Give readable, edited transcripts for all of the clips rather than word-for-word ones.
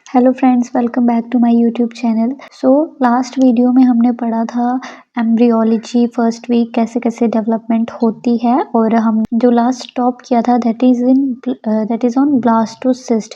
Hello friends, welcome back to my YouTube channel. So last video में हमने पढ़ा था एम्ब्रियोलॉजी फर्स्ट वीक कैसे कैसे डेवलपमेंट होती है, और हम जो लास्ट टॉप किया था दैट इज़ ऑन ब्लास्टोसिस्ट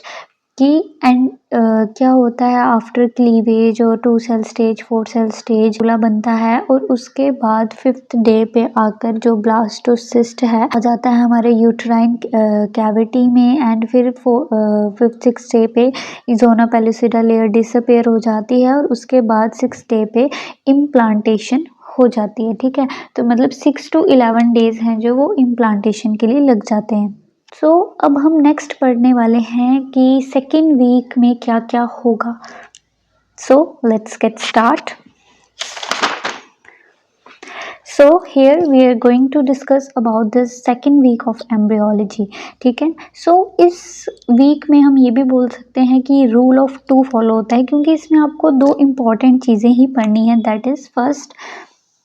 कि एंड क्या होता है आफ्टर क्लीवेज और 2 सेल स्टेज 4 सेल स्टेज गोला बनता है, और उसके बाद 5th डे पे आकर जो ब्लास्टोसिस्ट है आ जाता है हमारे यूट्राइन कैविटी में, एंड फिर 5th 6th डे पे ज़ोना पेलुसिडा लेयर डिसअपेयर हो जाती है, और उसके बाद 6th डे पे इम्प्लांटेशन हो जाती है। ठीक है, तो मतलब 6 to 11 डेज हैं जो वो इम्प्लांटेशन के लिए लग जाते हैं। सो अब हम नेक्स्ट पढ़ने वाले हैं कि सेकेंड वीक में क्या क्या होगा। So let's get start. So here we are going to discuss about this second week of embryology. ठीक है, सो इस वीक में हम ये भी बोल सकते हैं कि रूल ऑफ 2 फॉलो होता है, क्योंकि इसमें आपको 2 इम्पॉर्टेंट चीज़ें ही पढ़नी है। दैट इज़ फर्स्ट,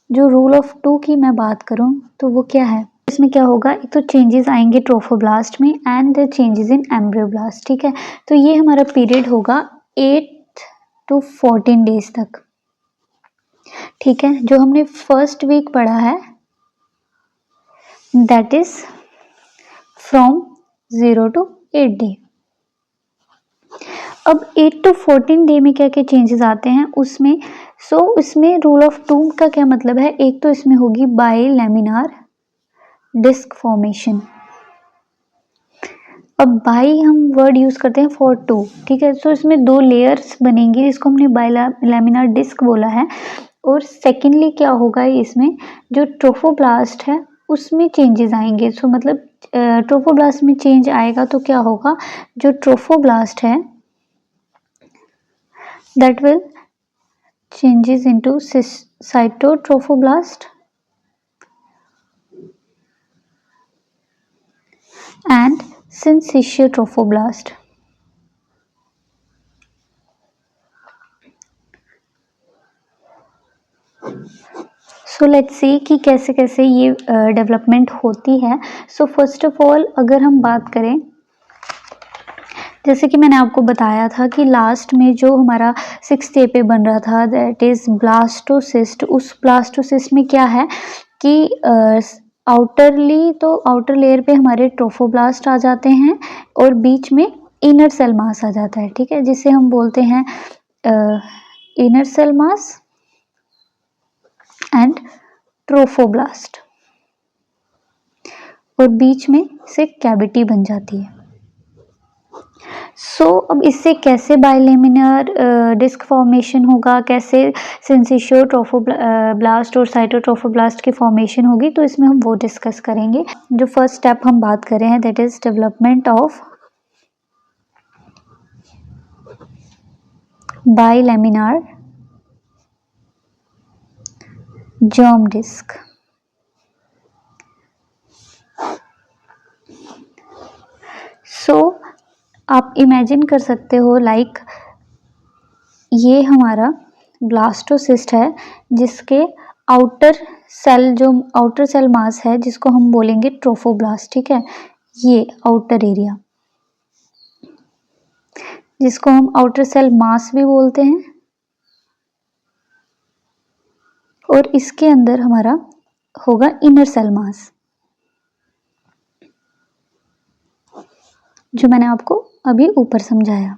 जो रूल ऑफ 2 की मैं बात करूँ तो वो क्या है, इसमें क्या होगा, एक तो चेंजेस आएंगे ट्रोफोब्लास्ट में and the changes in embryoblast. ठीक है, तो ये हमारा पीरियड होगा 8 to 14 डेज तक। ठीक है, जो हमने फर्स्ट वीक पढ़ा है that is from 0 to 8 day. अब 8 to 14 डे में क्या क्या चेंजेस आते हैं उसमें। इसमें रूल ऑफ 2 का क्या मतलब है, एक तो इसमें होगी बाइलैमिनार डिस्क फॉर्मेशन। अब बाई हम वर्ड यूज करते हैं फॉर 2। ठीक है, सो इसमें 2 लेयर्स बनेंगी, इसको हमने बाइलैमिनार डिस्क बोला है। और सेकेंडली क्या होगा, इसमें जो ट्रोफोब्लास्ट है उसमें चेंजेस आएंगे। सो मतलब ट्रोफोब्लास्ट में चेंज आएगा तो क्या होगा, जो ट्रोफोब्लास्ट है that will changes into cytotrophoblast and syncytiotrophoblast. So let's see कि कैसे कैसे ये डेवलपमेंट होती है। सो फर्स्ट ऑफ ऑल अगर हम बात करें, जैसे कि मैंने आपको बताया था कि लास्ट में जो हमारा 6th डे पे बन रहा था दैट इज ब्लास्टोसिस्ट। उस ब्लास्टोसिस्ट में क्या है कि आउटरली तो आउटर लेयर पे हमारे ट्रोफोब्लास्ट आ जाते हैं, और बीच में इनर सेल मास आ जाता है। ठीक है, जिसे हम बोलते हैं inner cell mass and trophoblast, और बीच में से कैविटी बन जाती है। अब इससे कैसे बाइलेमिनर डिस्क फॉर्मेशन होगा, कैसे सिंसिशियो ट्रोफोब्लास्ट और साइटोट्रोफोब्लास्ट की फॉर्मेशन होगी, तो इसमें हम वो डिस्कस करेंगे। जो फर्स्ट स्टेप हम बात कर रहे हैं that is development of bilaminar germ disc. आप इमेजिन कर सकते हो लाइक ये हमारा ब्लास्टोसिस्ट है, जिसके आउटर सेल मास है जिसको हम बोलेंगे ट्रोफोब्लास्ट। ठीक है, ये आउटर एरिया जिसको हम आउटर सेल मास भी बोलते हैं, और इसके अंदर हमारा होगा इनर सेल मास, जो मैंने आपको अभी ऊपर समझाया।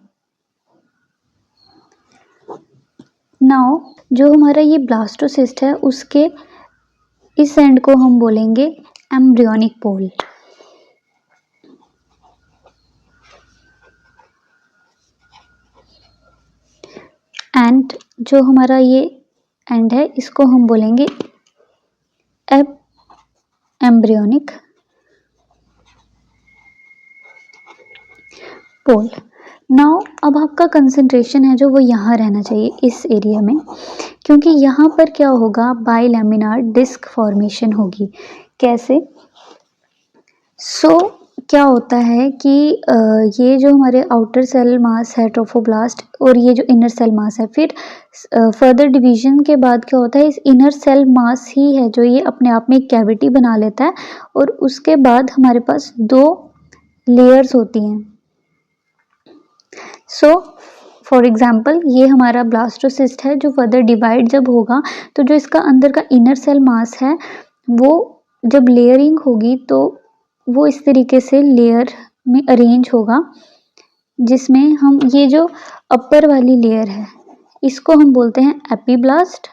नाउ जो हमारा ये ब्लास्टोसिस्ट है उसके इस एंड को हम बोलेंगे एम्ब्रियोनिक पोल, एंड जो हमारा ये एंड है इसको हम बोलेंगे एम्ब्रियोनिक पोल। नाउ अब आपका कंसंट्रेशन है जो वो यहाँ रहना चाहिए इस एरिया में, क्योंकि यहाँ पर क्या होगा, बाइलैमिनार डिस्क फॉर्मेशन होगी। कैसे? क्या होता है कि ये जो हमारे आउटर सेल मास है ट्रोफोब्लास्ट, और ये जो इनर सेल मास है, फिर फर्दर डिवीजन के बाद क्या होता है, इस इनर सेल मास ही है जो ये अपने आप में एक कैविटी बना लेता है, और उसके बाद हमारे पास 2 लेयर्स होती हैं। फॉर एग्जाम्पल ये हमारा ब्लास्टोसिस्ट है, जो फर्दर डिवाइड जब होगा तो जो इसका अंदर का इनर सेल मास है वो जब लेयरिंग होगी तो वो इस तरीके से लेयर में अरेंज होगा, जिसमें हम ये जो अपर वाली लेयर है इसको हम बोलते हैं एपीब्लास्ट,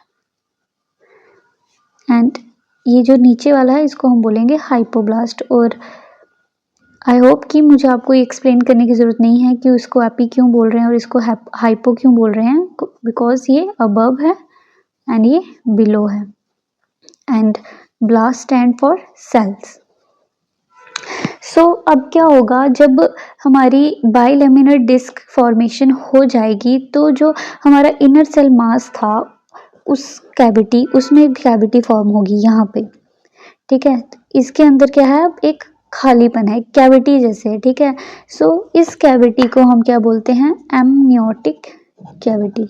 एंड ये जो नीचे वाला है इसको हम बोलेंगे हाइपोब्लास्ट। और आई होप कि मुझे आपको ये एक्सप्लेन करने की ज़रूरत नहीं है कि उसको एपी क्यों बोल रहे हैं और इसको हाइपो क्यों बोल रहे हैं, बिकॉज ये अबव है एंड ये बिलो है, and blast stand for cells. So अब क्या होगा, जब हमारी बाइलेमिनर डिस्क फॉर्मेशन हो जाएगी तो जो हमारा इनर सेल मास था उस कैविटी, उसमें कैविटी फॉर्म होगी यहाँ पे, ठीक है। इसके अंदर क्या है, अब एक खालीपन है, कैविटी जैसे है, ठीक है। सो इस कैविटी को हम क्या बोलते हैं, amniotic cavity.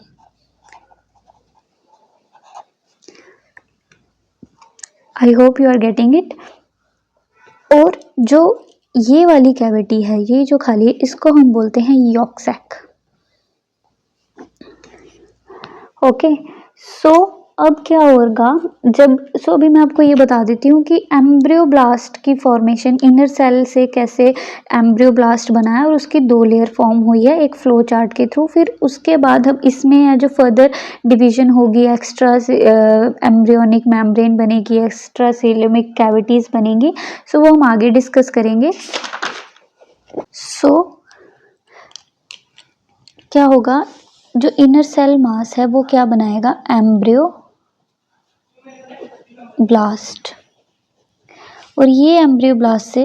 I hope you are getting it. और जो ये वाली कैविटी है, ये जो खाली है, इसको हम बोलते हैं यॉक सैक। ओके, सो अब क्या होगा जब, सो अभी मैं आपको ये बता देती हूँ कि एम्ब्रियोब्लास्ट की फॉर्मेशन इनर सेल से कैसे एम्ब्रियोब्लास्ट बना है और उसकी 2 लेयर फॉर्म हुई है एक फ्लो चार्ट के थ्रू। फिर उसके बाद हम इसमें जो फर्दर डिवीजन होगी, एक्स्ट्रा एम्ब्रियोनिक मेम्ब्रेन बनेगी, एक्स्ट्रा सेलोमिक कैविटीज बनेंगी, सो वो हम आगे डिस्कस करेंगे। सो क्या होगा, जो इनर सेल मास है वो क्या बनाएगा, एम्ब्रियो ब्लास्ट, और ये एम्ब्रियो ब्लास्ट से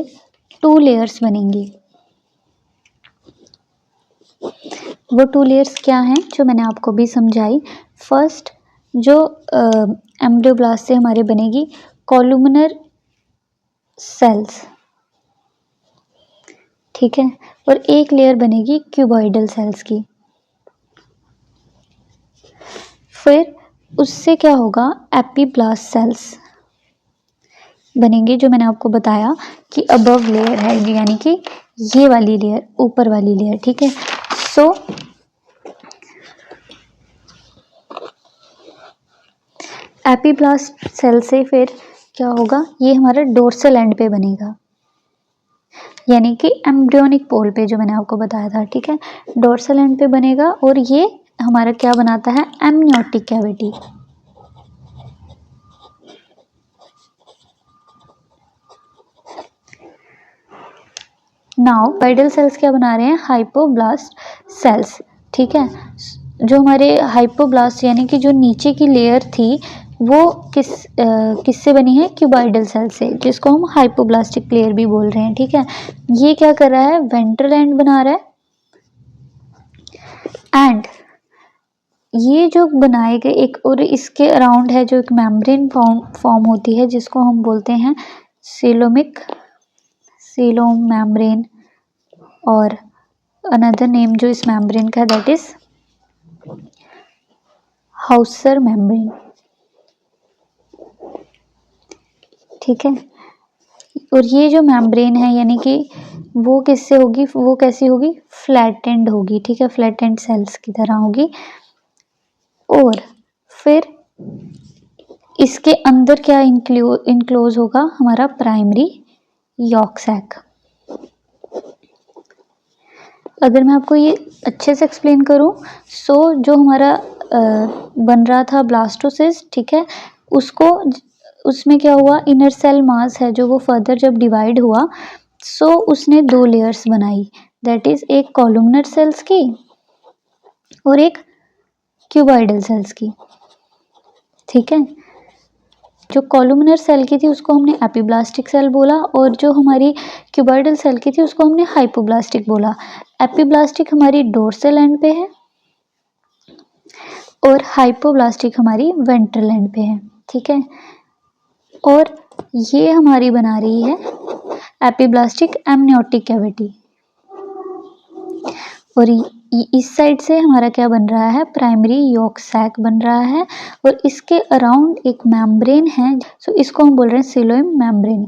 2 लेयर्स बनेंगी। वो 2 लेयर्स क्या हैं जो मैंने आपको भी समझाई। फर्स्ट जो एम्ब्रियो ब्लास्ट से हमारे बनेगी कॉलुमनर सेल्स, ठीक है, और एक लेयर बनेगी क्यूबॉइडल सेल्स की। फिर उससे क्या होगा, एपीब्लास्ट सेल्स बनेंगे, जो मैंने आपको बताया कि अबव लेयर है, यानी कि ये वाली लेयर, ऊपर वाली लेयर, ठीक है। सो एपीब्लास्ट सेल से फिर क्या होगा, ये हमारा डोर्सल एंड पे बनेगा, यानी कि एम्ब्रियोनिक पोल पे, जो मैंने आपको बताया था, ठीक है, डोर्सल एंड पे बनेगा। और ये हमारा क्या बनाता है, amniotic cavity. Now cuboidal cells क्या बना रहे हैं, हाइपोब्लास्ट सेल्स, ठीक है। जो हमारे हाइपोब्लास्ट यानी कि जो नीचे की लेयर थी वो किससे बनी है, क्यूबॉइडल सेल से, जिसको हम हाइपोब्लास्टिक लेयर भी बोल रहे हैं, ठीक है। ये क्या कर रहा है, वेंट्रल एंड बना रहा है, एंड ये जो बनाए गए एक, और इसके अराउंड है जो एक मेम्ब्रेन फॉर्म होती है, जिसको हम बोलते हैं सीलोम मेम्ब्रेन, और अनदर नेम जो इस मेम्ब्रेन का, दैट इज हाउसर मेम्ब्रेन, ठीक है। और ये जो मेम्ब्रेन है यानी कि वो किससे होगी, वो कैसी होगी, फ्लैटेंड होगी, ठीक है, फ्लैटेंड सेल्स की तरह होगी। और फिर इसके अंदर क्या इनक्लोज होगा, हमारा प्राइमरी यॉक सैक। अगर मैं आपको ये अच्छे से एक्सप्लेन करूं, सो जो हमारा बन रहा था ब्लास्टोसिस्ट, ठीक है, उसको, उसमें क्या हुआ, इनर सेल मास है जो वो फर्दर जब डिवाइड हुआ, सो उसने 2 लेयर्स बनाई, दैट इज एक कॉलुमनर सेल्स की और एक क्यूबॉइडल सेल्स की, ठीक है। जो कॉलुमनर सेल की थी उसको हमने एपीब्लास्टिक सेल बोला, और जो हमारी क्यूबॉइडल सेल की थी उसको हमने हाइपोब्लास्टिक बोला। एपीब्लास्टिक हमारी डोर्सल एंड पे है और हाइपोब्लास्टिक हमारी वेंट्रल एंड पे है, ठीक है। और ये हमारी बना रही है एपीब्लास्टिक एमनियोटिक कैविटी, और इस साइड से हमारा क्या बन रहा है, प्राइमरी यॉक सैक बन रहा है, और इसके अराउंड एक मेम्ब्रेन है, सो इसको हम बोल रहे हैं सीलोइम मेम्ब्रेन।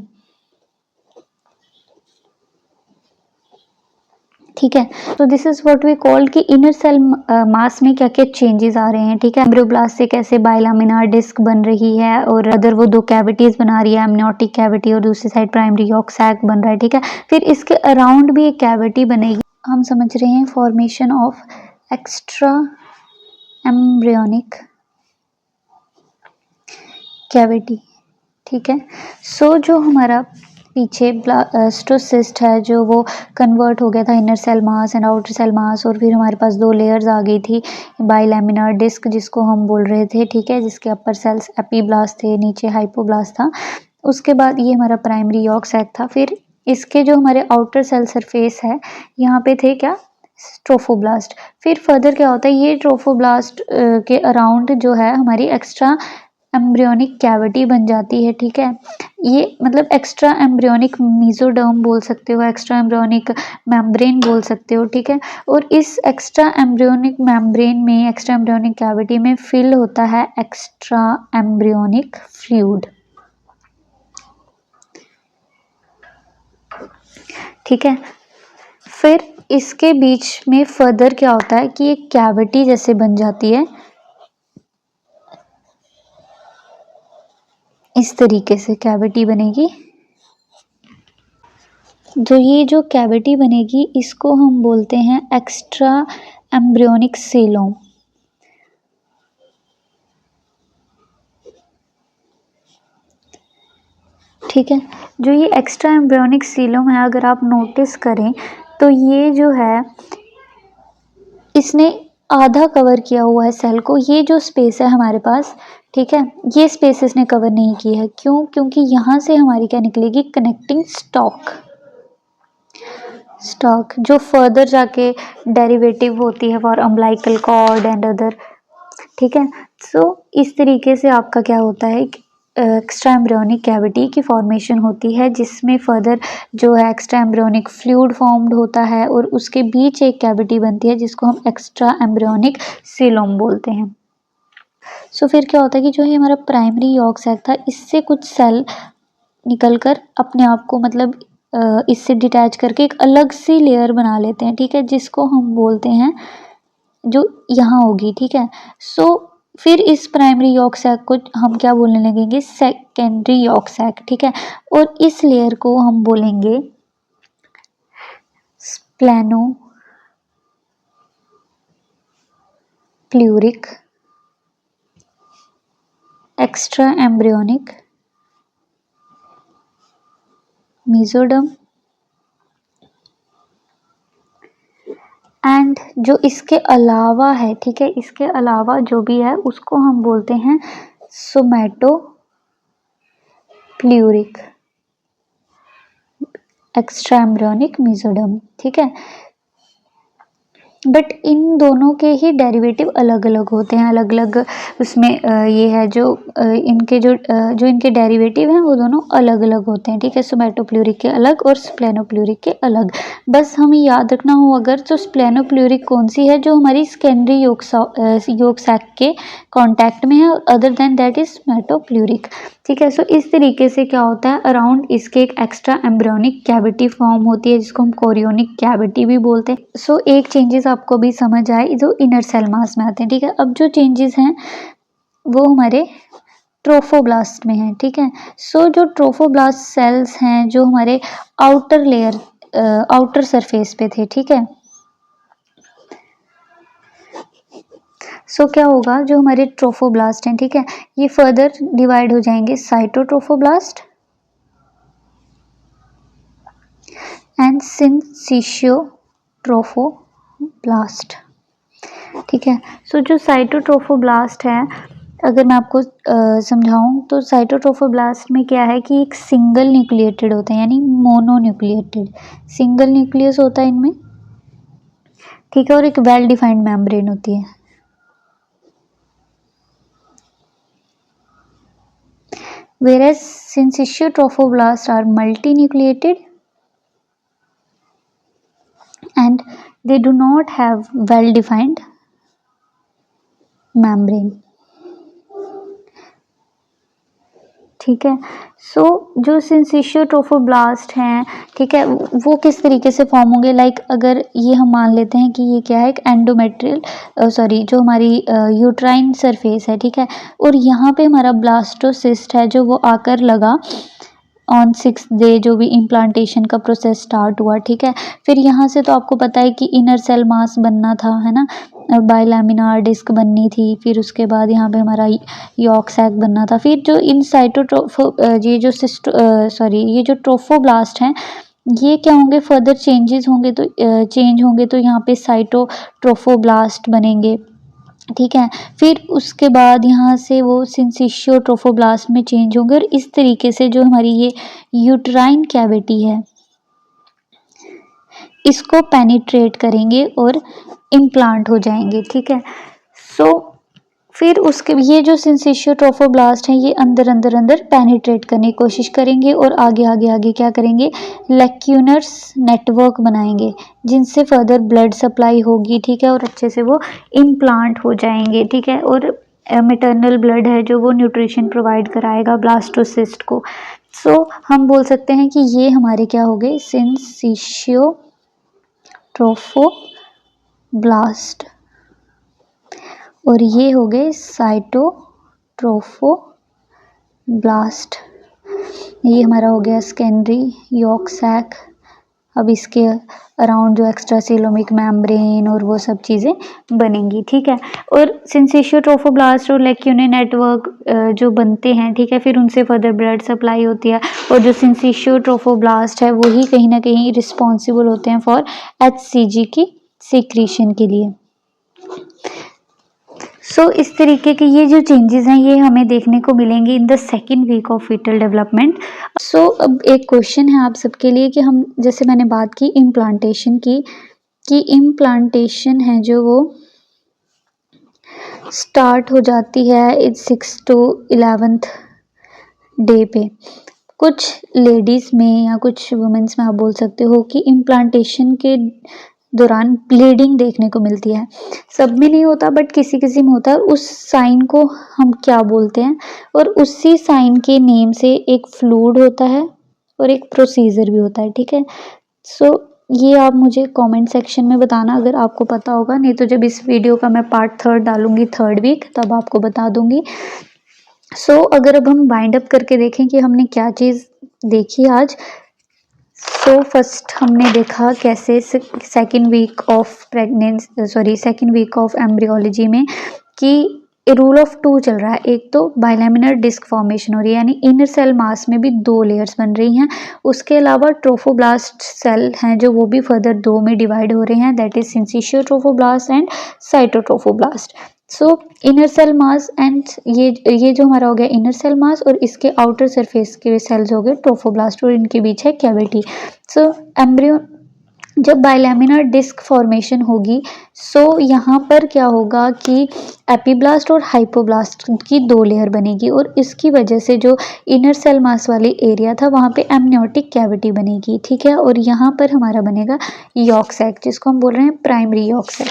ठीक है। तो this is what we called कि इनर सेल मास में क्या क्या चेंजेस आ रहे हैं। ठीक है, एम्ब्रियोब्लास्ट से कैसे बाइलामिनार डिस्क बन रही है और अदर वो दो कैविटीज बना रही है, एमनियोटिक कैविटी और दूसरी साइड प्राइमरी यॉर्क सैक बन रहा है। ठीक है, फिर इसके अराउंड भी एक कैविटी बनेगी। हम समझ रहे हैं formation of extra embryonic cavity. ठीक है, सो जो हमारा पीछे ब्लास्टोसिस्ट है जो वो कन्वर्ट हो गया था inner cell mass and outer cell mass, और फिर हमारे पास दो लेयर्स आ गई थी बाइलैमिनार डिस्क जिसको हम बोल रहे थे। ठीक है, जिसके अपर सेल्स एपीब्लास्ट थे, नीचे हाइपोब्लास्ट था। उसके बाद ये हमारा प्राइमरी यॉर्क सैक था। फिर इसके जो हमारे आउटर सेल सरफेस है यहाँ पे थे क्या, ट्रोफोब्लास्ट। फिर फर्दर क्या होता है, ये ट्रोफोब्लास्ट के अराउंड जो है हमारी एक्स्ट्रा एम्ब्रियोनिक कैविटी बन जाती है। ठीक है, ये मतलब एक्स्ट्रा एम्ब्रियोनिक मेसोडर्म बोल सकते हो, एक्स्ट्रा एम्ब्रियोनिक मेम्ब्रेन बोल सकते हो। ठीक है, और इस एक्स्ट्रा एम्ब्रियोनिक मेम्ब्रेन में, एक्स्ट्रा एम्ब्रियोनिक कैविटी में फिल होता है एक्स्ट्रा एम्ब्रियोनिक फ्लूइड। ठीक है, फिर इसके बीच में फर्दर क्या होता है कि एक कैविटी जैसे बन जाती है, इस तरीके से कैविटी बनेगी। ये जो कैविटी बनेगी इसको हम बोलते हैं एक्स्ट्रा एम्ब्रियोनिक सीलोम। ठीक है, जो ये एक्स्ट्रा एम्ब्रियोनिक सीलोम है, अगर आप नोटिस करें तो ये जो है इसने आधा कवर किया हुआ है सेल को। ये जो स्पेस है हमारे पास, ठीक है, ये स्पेस इसने कवर नहीं की है। क्यों? क्योंकि यहाँ से हमारी क्या निकलेगी, कनेक्टिंग स्टॉक जो फर्दर जाके डेरिवेटिव होती है for umbilical cord and other. ठीक है, सो इस तरीके से आपका क्या होता है, एक्स्ट्रा एम्ब्रियोनिक कैविटी की फॉर्मेशन होती है जिसमें फर्दर जो है एक्स्ट्रा एम्ब्रियोनिक फ्लूइड फॉर्म्ड होता है और उसके बीच एक कैविटी बनती है जिसको हम एक्स्ट्रा एम्ब्रियोनिक सीलोम बोलते हैं। सो फिर क्या होता है कि जो ये हमारा प्राइमरी यॉर्क सैक था, इससे कुछ सेल निकलकर अपने आप को मतलब इससे डिटैच करके एक अलग सी लेयर बना लेते हैं। ठीक है, जिसको हम बोलते हैं, जो यहाँ होगी। ठीक है, सो फिर इस प्राइमरी यॉर्क सैक को हम क्या बोलने लगेंगे, सेकेंडरी यॉर्क सैक। ठीक है, और इस लेयर को हम बोलेंगे स्प्लेनो प्लूरिक एक्स्ट्रा एम्ब्रियोनिक मेसोडर्म। एंड जो इसके अलावा है, ठीक है, इसके अलावा जो भी है उसको हम बोलते हैं सोमैटो प्लूरिक एक्स्ट्रा एम्ब्रियोनिक मेसोडर्म। ठीक है, बट इन दोनों के ही डेरिवेटिव अलग अलग होते हैं, अलग अलग उसमें ये है जो इनके जो इनके डेरिवेटिव हैं वो दोनों अलग अलग होते हैं। ठीक है, सोमैटोप्लूरिक के अलग और स्प्लेनोप्लूरिक के अलग। बस हमें याद रखना हो अगर, तो स्प्लेनोप्लूरिक कौन सी है, जो हमारी सेकेंडरी यॉर्क सैक के कांटेक्ट में है, अदर देन दैट इज सोमैटोप्लूरिक। ठीक है, सो इस तरीके से क्या होता है, अराउंड इसके एक एक्स्ट्रा एम्ब्रियोनिक कैविटी फॉर्म होती है जिसको हम कोरियोनिक कैविटी भी बोलते हैं। सो एक चेंजेस आपको भी समझ आए जो इनर सेल मास में आते हैं। ठीक है, अब जो चेंजेस हैं वो हमारे ट्रोफोब्लास्ट में है। ठीक है, सो जो ट्रोफोब्लास्ट सेल्स हैं जो हमारे आउटर लेयर आउटर सरफेस पे थे। ठीक है, सो क्या होगा, जो हमारे ट्रोफोब्लास्ट हैं, ठीक है, ये फर्दर डिवाइड हो जाएंगे साइटोट्रोफोब्लास्ट एंड सिंसिशियोट्रोफोब्लास्ट। ठीक है, सो जो साइटोट्रोफोब्लास्ट है, अगर मैं आपको समझाऊं तो साइटोट्रोफोब्लास्ट में क्या है कि एक सिंगल न्यूक्लिएटेड होते हैं, यानी मोनोन्यूक्लिएटेड सिंगल न्यूक्लियस होता है इनमें। ठीक है, और एक वेल डिफाइंड मेम्ब्रेन होती है। Whereas syncytiotrophoblasts are multinucleated and they do not have well defined membrane. ठीक है। सो जो सिंसिशियो ट्रोफोब्लास्ट हैं, ठीक है, वो किस तरीके से फॉर्म होंगे, लाइक अगर ये हम मान लेते हैं कि ये क्या है, एक एंडोमेट्रियल सॉरी जो हमारी यूट्राइन सरफेस है, ठीक है, और यहाँ पे हमारा ब्लास्टोसिस्ट है जो वो आकर लगा ऑन 6th डे जो भी इम्प्लांटेशन का प्रोसेस स्टार्ट हुआ, ठीक है। फिर यहाँ से तो आपको पता है कि इनर सेल मास बनना था, है ना, बाइलैमिनार डिस्क बननी थी, फिर उसके बाद यहाँ पे हमारा यॉर्क सैक बनना था। फिर जो इन ये जो ये जो ट्रोफोब्लास्ट हैं, ये क्या होंगे, फर्दर चेंजेस होंगे तो चेंज होंगे तो यहाँ पे साइटोट्रोफोब्लास्ट बनेंगे, ठीक है। फिर उसके बाद यहाँ से वो सिंसिशियो ट्रोफोब्लास्ट में चेंज होंगे और इस तरीके से जो हमारी ये यूट्राइन कैविटी है इसको पेनिट्रेट करेंगे और इम्प्लांट हो जाएंगे, ठीक है। सो फिर उसके ये जो सिंसिशियो ट्रोफोब्लास्ट हैं ये अंदर अंदर अंदर पेनिट्रेट करने की कोशिश करेंगे और आगे आगे आगे क्या करेंगे, लैक्यूनर्स नेटवर्क बनाएंगे जिनसे फर्दर ब्लड सप्लाई होगी, ठीक है, और अच्छे से वो इम्प्लांट हो जाएंगे, ठीक है। और मैटरनल ब्लड है जो वो न्यूट्रिशन प्रोवाइड कराएगा ब्लास्टोसिस्ट को। सो हम बोल सकते हैं कि ये हमारे क्या हो गए, सिंसिशियो ट्रोफोब्लास्ट, और ये हो गए साइटोट्रोफोब्लास्ट। ये हमारा हो गया सेकेंडरी यॉर्क सैक। अब इसके अराउंड जो एक्स्ट्रा सेलोमिक मेम्ब्रेन और वो सब चीज़ें बनेंगी, ठीक है। और सिंसिशियो ट्रोफोब्लास्ट और लैक्यूने नेटवर्क जो बनते हैं, ठीक है, फिर उनसे फर्दर ब्लड सप्लाई होती है और जो सिंसिशियो ट्रोफोब्लास्ट है वही कहीं ना कहीं रिस्पॉन्सिबल होते हैं फॉर HCG की सिक्रीशन के लिए। सो इस तरीके के ये जो चेंजेस हैं ये हमें देखने को मिलेंगे in the second week of fetal development. So अब एक क्वेश्चन है आप सबके लिए कि हम, जैसे मैंने बात की इम्प्लांटेशन की, कि इम्प्लांटेशन है जो वो स्टार्ट हो जाती है 6 to 11th डे पे। कुछ लेडीज़ में या कुछ वुमेन्स में आप बोल सकते हो कि इम्प्लांटेशन के दौरान ब्लीडिंग देखने को मिलती है। सब में नहीं होता बट किसी किसी में होता है। उस साइन को हम क्या बोलते हैं, और उसी साइन के नेम से एक फ्लूइड होता है और एक प्रोसीजर भी होता है, ठीक है। सो ये आप मुझे कमेंट सेक्शन में बताना अगर आपको पता होगा, नहीं तो जब इस वीडियो का मैं पार्ट 3 डालूंगी 3rd वीक तब आपको बता दूंगी। सो अगर अब हम बाइंड अप करके देखें कि हमने क्या चीज़ देखी आज। सो फर्स्ट हमने देखा कैसे सेकेंड वीक ऑफ एम्ब्रियोलॉजी में कि रूल ऑफ 2 चल रहा है। एक तो बाइलैमिनर डिस्क फॉर्मेशन हो रही है, यानी इनर सेल मास में भी 2 लेयर्स बन रही हैं। उसके अलावा ट्रोफोब्लास्ट सेल हैं जो वो भी फर्दर 2 में डिवाइड हो रहे हैं, that is syncytiotrophoblast and cytotrophoblast. So inner cell mass and ये जो हमारा हो गया इनर सेल मास, और इसके आउटर सरफेस के सेल्स हो गए ट्रोफोब्लास्ट, और इनके बीच है कैविटी। सो एम्ब्रियो जब बाइलैमिनर डिस्क फॉर्मेशन होगी, सो यहाँ पर क्या होगा कि एपीब्लास्ट और हाइपोब्लास्ट की 2 लेयर बनेगी, और इसकी वजह से जो इनर सेल मास वाली एरिया था वहाँ पे एमनियोटिक कैविटी बनेगी, ठीक है। और यहाँ पर हमारा बनेगा यॉर्क सैक, जिसको हम बोल रहे हैं प्राइमरी यॉर्क सैक।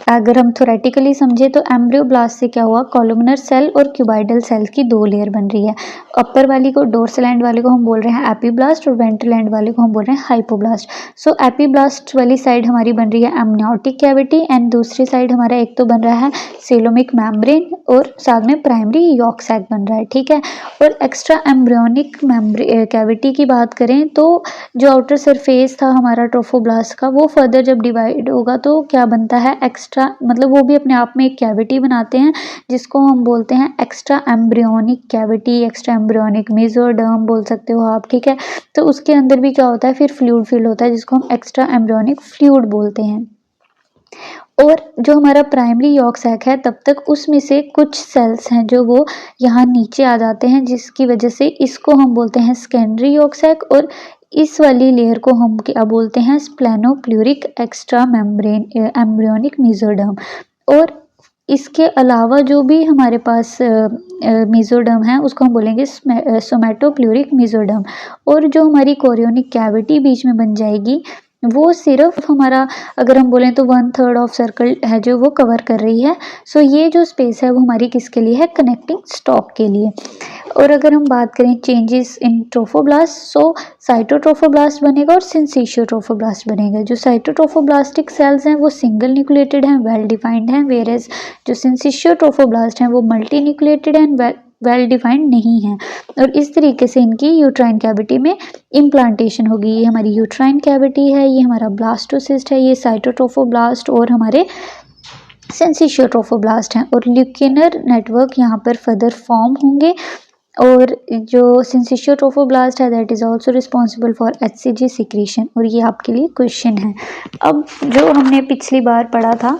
अगर हम थोरेटिकली समझे तो एम्ब्रियोब्लास्ट से क्या हुआ, कॉलमनर सेल और क्यूबाइडल सेल की 2 लेयर बन रही है। अपर वाली को, डोर्सल एंड वाले को हम बोल रहे हैं एपीब्लास्ट, और वेंट्रल एंड वाले को हम बोल रहे हैं हाइपोब्लास्ट। सो एपीब्लास्ट वाली साइड हमारी बन रही है एमनियोटिक कैविटी, एंड दूसरी साइड हमारा एक तो बन रहा है सेलोमिक मेम्ब्रेन और साथ में प्राइमरी यॉर्क सैक बन रहा है, ठीक है। और एक्स्ट्रा एम्ब्रियोनिक कैविटी की बात करें तो जो आउटर सरफेस था हमारा ट्रोफोब्लास्ट का, वो फर्दर जब डिवाइड होगा तो क्या बनता है, एक्स्ट्रा, मतलब वो भी अपने आप में एक कैविटी बनाते हैं जिसको हम बोलते हैं extra embryonic cavity, extra embryonic mesoderm बोल सकते हो आप, ठीक है। तो उसके अंदर भी क्या होता है, फिर फ्लूइड फिल होता है जिसको हम एक्स्ट्रा एम्ब्रियोनिक फ्लूइड बोलते हैं। और जो हमारा प्राइमरी यॉर्क सैक है तब तक उसमें से कुछ सेल्स हैं जो वो यहाँ नीचे आ जाते हैं, जिसकी वजह से इसको हम बोलते हैं सेकेंडरी यॉर्क सैक, और इस वाली लेयर को हम क्या बोलते हैं, स्प्लेनोप्लूरिक एक्स्ट्रा मेम्ब्रेन एम्ब्रियोनिक मेसोडर्म। और इसके अलावा जो भी हमारे पास मेसोडर्म है उसको हम बोलेंगे सोमैटोप्लूरिक मेसोडर्म। और जो हमारी कोरियोनिक कैविटी बीच में बन जाएगी वो सिर्फ हमारा, अगर हम बोलें तो 1/3 ऑफ सर्कल है जो वो कवर कर रही है। सो ये जो स्पेस है वो हमारी किसके लिए है, कनेक्टिंग स्टॉक के लिए। और अगर हम बात करें changes in trophoblast, so cytotrophoblast बनेगा और सिंसिशियोट्रोफोब्लास्ट बनेगा। जो साइटोट्रोफोब्लास्टिक सेल्स हैं वो सिंगल न्यूक्लिएटेड हैं, वेल डिफाइंड हैं, वेयरएज जो सिंसिशियोट्रोफोब्लास्ट हैं वो multi nucleated and well defined नहीं है। और इस तरीके से इनकी यूट्राइन कैविटी में इम्प्लांटेशन होगी। ये हमारी यूट्राइन कैविटी है, ये हमारा ब्लास्टोसिस्ट है, ये साइटोट्रोफोब्लास्ट और हमारे सिंसिशियोट्रोफोब्लास्ट हैं। और ल्यूकिनर नेटवर्क यहाँ पर फर्दर फॉर्म होंगे। और जो सिंसिशियोट्रोफोब्लास्ट है that is also responsible for HCG secretion. और ये आपके लिए क्वेश्चन है। अब जो हमने पिछली बार पढ़ा था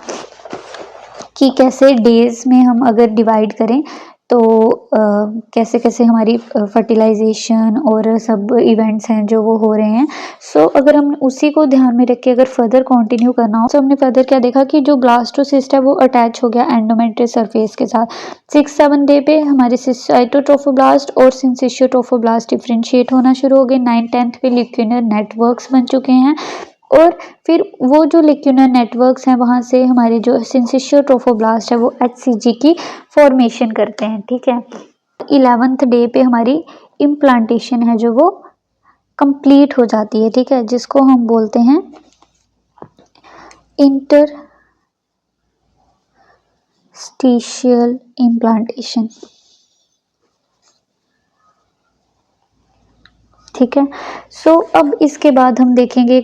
कि कैसे डेज में हम अगर डिवाइड करें तो कैसे कैसे हमारी फर्टिलाइजेशन और सब इवेंट्स हैं जो वो हो रहे हैं। सो अगर हम उसी को ध्यान में रख के अगर फर्दर कंटिन्यू करना हो तो हमने फर्दर क्या देखा कि जो ब्लास्टोसिस्ट है वो अटैच हो गया एंडोमेट्रियस सरफेस के साथ। 6-7 डे पे हमारे साइटोट्रोफोब्लास्ट और सिंसिशियोट्रोफोब्लास्ट डिफ्रेंशिएट होना शुरू हो गए। 9-10 पे ल्यूकिनर नेटवर्क्स बन चुके हैं। और फिर वो जो ल्यूकिनर नेटवर्क्स हैं वहाँ से हमारे जो सिंसिशियोट्रोफोब्लास्ट है वो एचसीजी की फॉर्मेशन करते हैं। ठीक है, 11th डे पे हमारी इम्प्लांटेशन है जो वो कंप्लीट हो जाती है। ठीक है, जिसको हम बोलते हैं इंटरस्टिशियल इम्प्लांटेशन। ठीक है, सो अब इसके बाद हम देखेंगे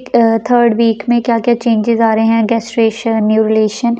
3rd वीक में क्या क्या चेंजेस आ रहे हैं। गैस्ट्रेशन, न्यूरुलेशन,